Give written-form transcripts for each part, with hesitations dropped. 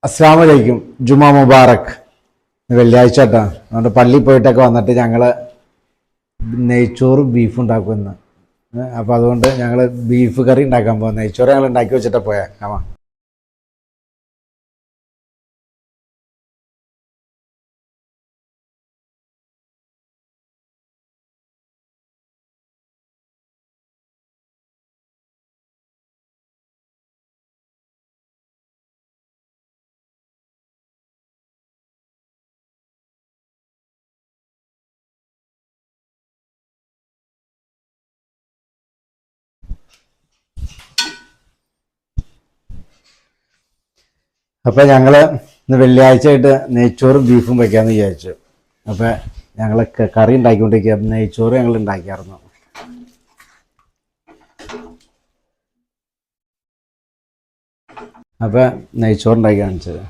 അസ്സലാമലൈക്കും. ജുമാ മുബാറക്. വെള്ളിയാഴ്ച കേട്ടോ. അതുകൊണ്ട് പള്ളിയിൽ പോയിട്ടൊക്കെ വന്നിട്ട് ഞങ്ങൾ നെയ്ച്ചോറും ബീഫും ഉണ്ടാക്കുമെന്ന്. അപ്പോൾ അതുകൊണ്ട് ഞങ്ങൾ ബീഫ് കറി ഉണ്ടാക്കാൻ പോകും. നെയ്ച്ചോറ് ഞങ്ങൾ ഉണ്ടാക്കി വെച്ചിട്ട് പോയാൽ ആവാ. അപ്പോൾ ഞങ്ങൾ ഇന്ന് വെള്ളിയാഴ്ച ആയിട്ട് നെയ്ച്ചോറും ബീഫും വയ്ക്കാമെന്ന് വിചാരിച്ചു. അപ്പോൾ ഞങ്ങൾ കറി ഉണ്ടാക്കിക്കൊണ്ടിരിക്കുക. നെയ്ച്ചോറ് ഞങ്ങൾ ഉണ്ടാക്കിയായിരുന്നു. അപ്പോൾ നെയ്ച്ചോറ് ഉണ്ടാക്കി കാണിച്ചത്.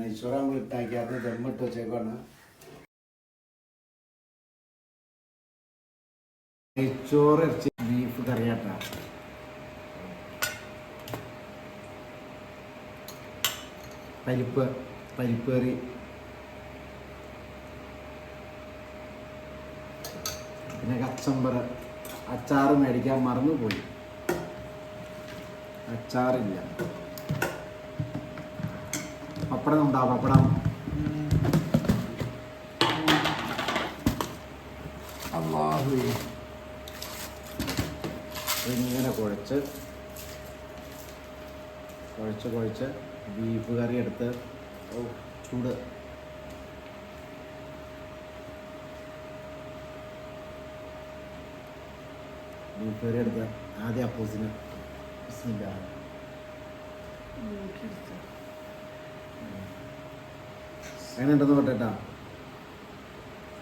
നെയ്ച്ചോറ് നമ്മൾ ഉണ്ടാക്കിയായിരുന്നു. ദമ്മിട്ട് വെച്ചേക്കാണ്. നെയ്ച്ചോറ് ഇറച്ചി ബീഫ് കറിയാട്ടാ. പരിപ്പ് കറി, പിന്നെ കച്ചമ്പർ. അച്ചാറ് മേടിക്കാൻ മറന്നുപോയി, അച്ചാറില്ല. പപ്പടം ഉണ്ടാവും. പപ്പടം അല്ലാഹു. ഇങ്ങനെ കുഴച്ച് ബീഫ് കറി എടുത്ത് ചൂട്. ബീഫ് കറി എടുത്ത് ആദ്യം അപ്പൂസിന് അങ്ങനെ ഉണ്ടെന്ന് പറഞ്ഞിട്ടാ.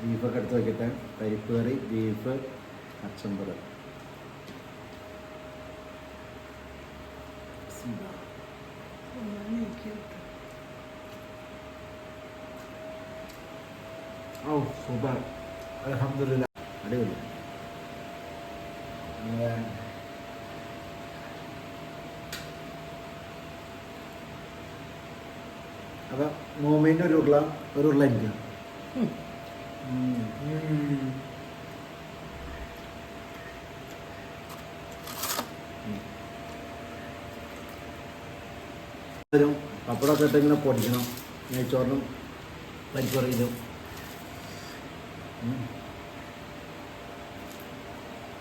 ബീഫൊക്കെ എടുത്ത് വയ്ക്കട്ടെ. പരിപ്പ് കറി, ബീഫ്, കച്ചമ്പർ. ഓ സൂപ്പർ, അൽഹംദുലില്ലാ, അടിപൊളി. അപ്പം മോമേൻ്റെ ഒരു ഉരുള എനിക്ക് പപ്പടമൊക്കെ ഇട്ട് ഇങ്ങനെ പൊടിക്കണം. നെയ്ച്ചോറിനും പരിപ്പറിയിലും.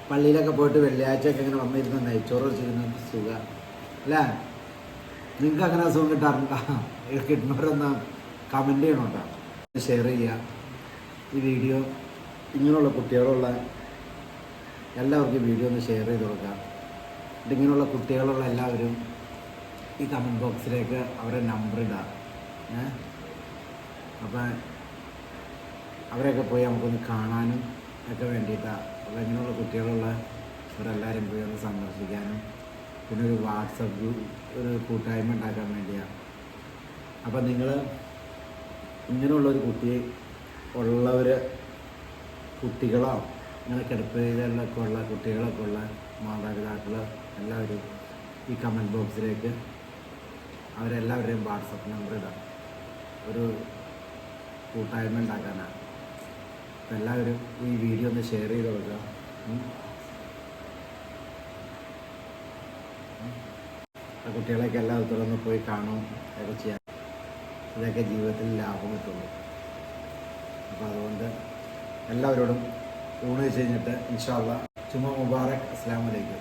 പള്ളിയിലൊക്കെ പോയിട്ട് വെള്ളിയാഴ്ചയൊക്കെ ഇങ്ങനെ വന്നിരുന്ന നെയ്ച്ചോറ് ചെയ്യുന്ന സുഖം അല്ലേ? നിങ്ങൾക്ക് അങ്ങനെ അസുഖം കിട്ടാറുണ്ടോ? കിട്ടുന്നവരൊന്ന് കമൻറ്റ് ചെയ്യണോട്ടോ, ഷെയർ ചെയ്യുക. ഈ വീഡിയോ ഇങ്ങനെയുള്ള കുട്ടികളുള്ള എല്ലാവർക്കും വീഡിയോ ഒന്ന് ഷെയർ ചെയ്ത് കൊടുക്കുക. ഇതിങ്ങനെയുള്ള കുട്ടികളുള്ള എല്ലാവരും ഈ കമൻറ്റ് ബോക്സിലേക്ക് അവരുടെ നമ്പർ ഇടുക. അപ്പം അവരെയൊക്കെ പോയി നമുക്കൊന്ന് കാണാനും ഒക്കെ വേണ്ടിയിട്ടാണ്. അപ്പോൾ ഇങ്ങനെയുള്ള കുട്ടികളുള്ള അവരെല്ലാവരും പോയി ഒന്ന് സന്ദർശിക്കാനും പിന്നെ ഒരു വാട്സപ്പ് ഗ്രൂപ്പ്, ഒരു കൂട്ടായ്മ ഉണ്ടാക്കാൻ വേണ്ടിയാണ്. അപ്പം നിങ്ങൾ ഇങ്ങനെയുള്ളൊരു കുട്ടികളോ ഇങ്ങനെ കിടപ്പയിലൊക്കെ ഉള്ള കുട്ടികളൊക്കെ ഉള്ള മാതാപിതാക്കൾ എല്ലാവരും ഈ കമൻറ്റ് ബോക്സിലേക്ക് അവരെല്ലാവരുടെയും വാട്സപ്പ് നമ്പർ ഇടാം. ഒരു കൂട്ടായ്മ ഉണ്ടാക്കാനാണ്. അപ്പം എല്ലാവരും ഈ വീഡിയോ ഒന്ന് ഷെയർ ചെയ്ത് കൊടുക്കുക. ആ കുട്ടികളെയൊക്കെ എല്ലാവരും ഒന്ന് പോയി കാണും ഒക്കെ ചെയ്യാം. ഇതൊക്കെ ജീവിതത്തിൽ ലാഭം കിട്ടുള്ളൂ. അപ്പോൾ അതുകൊണ്ട് എല്ലാവരോടും ഊണ് വെച്ച് കഴിഞ്ഞിട്ട് ഇൻഷാ അല്ലാഹ് ജുമാ മുബാറക്. അസ്സലാമു അലൈക്കും.